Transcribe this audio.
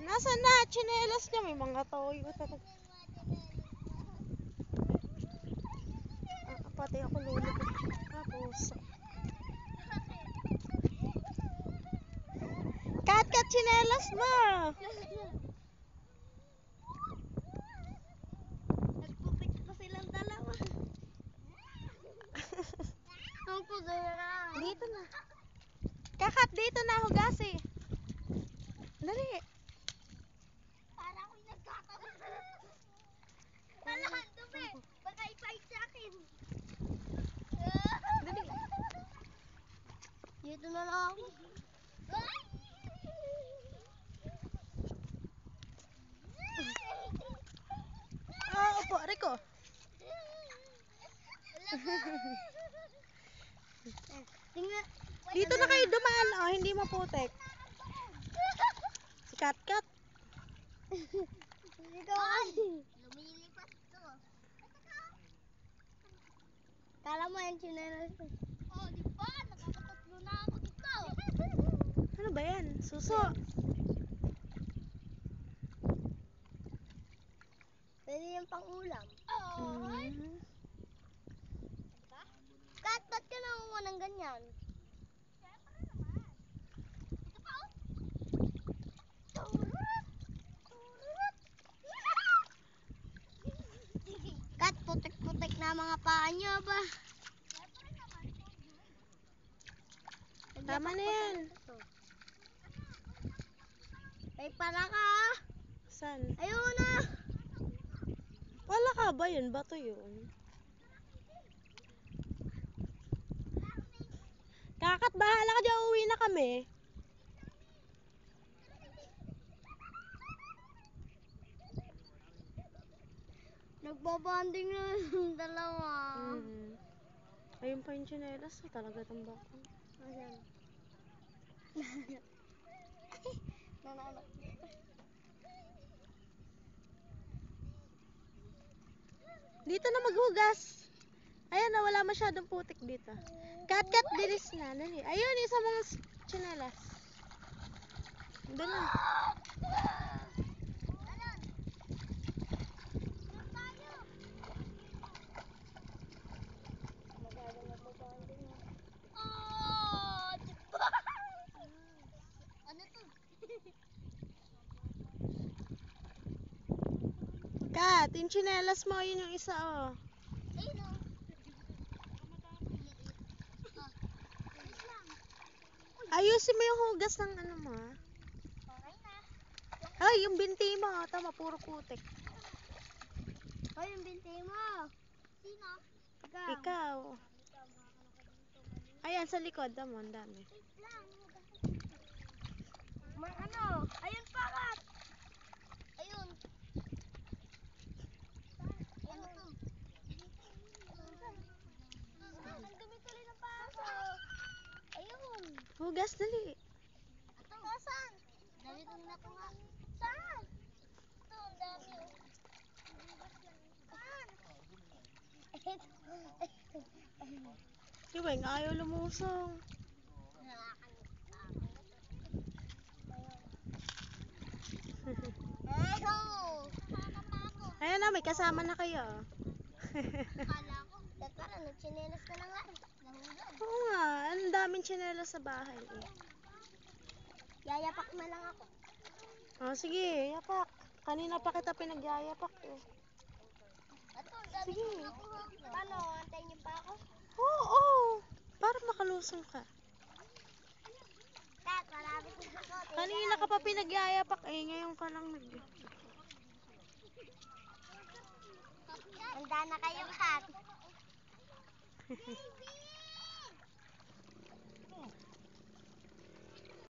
Nasaan na? Tsinelas niya. May mga toyo talaga. Pati ako lulubog. Tapos. Kat tsinelas mo! Nagpupit pa silang dalawa. Ang kudera. Dito na. Kakat, dito na. Hugasi. Dali. Para akong nagkakaroon. Malahan dumi. Baka i-fight sa akin. Dali. Dito na lang ako. Opo, Rico. Tingnan. Dito na kayo dumaan, oh, hindi maputek. Si Kat. Lumilipat to. Kala mo yung chinelas ko. Oh, di ba? Nakakatatlo na ako dito. Ano ba yan? Suso. Pwede yung pang-ulam. Mm. Kat, ba't ka nangunga ng ganyan? Siyempre naman. Ito pa, oh. Turut! Turut! Kat, putik-putik na mga paa niyo ba? Siyempre naman. Tama na yan. Ay, para ka. Saan? Ayun na. Wala ka ba yun? Bato yun. Kakat, bahala ka dyan. Uwi na kami. Nagbabanding na yung dalawa. Ayun pa yung tsinelas. Talaga tambakon. Ayan. Nananak. Dito na maghugas. Ayan na, wala masyadong putik dito. Kat, bilis na. Dali. Ayun, isa mga tsinelas. Doon na. Oh, diba? Ano to? Kat, yung tsinelas mo, yun yung isa, oh. Ayun o. Ayusin mo yung hugas ng ano mo, ha? Okay na. Ay, yung binti mo, tama, puro putik. Hoy, yung binti mo. Sino? Ikaw. Ayan, sa likod, tama, ang dami. May ano? Ayun pakat. Ayun. Ano to? Ang dumi tuloy ng paso. Ayun. Hugas, dali. Ito. Saan? Dami kong nakuha. Saan? Ito, ang dami oh. Saan? Diba, yung ayaw lumusong. Ayan na, may kasama na kayo. Akala ko. Tara, nagchinelas ka na nga. Nahulog. Oo nga, ang daming tsinelas sa bahay. Yayapak na lang ako. Oh, sige, yapak. Kanina pa kita pinagyayapak eh. Ito, ang dami Sige. kong nakuha. Paano? Antayin niyo pa ako? Oo, para makalusong ka. Kat, marami kong ako. Kanina ka pa pinagyayapak eh, ngayon ka lang nag... Handa na kayo, Kat.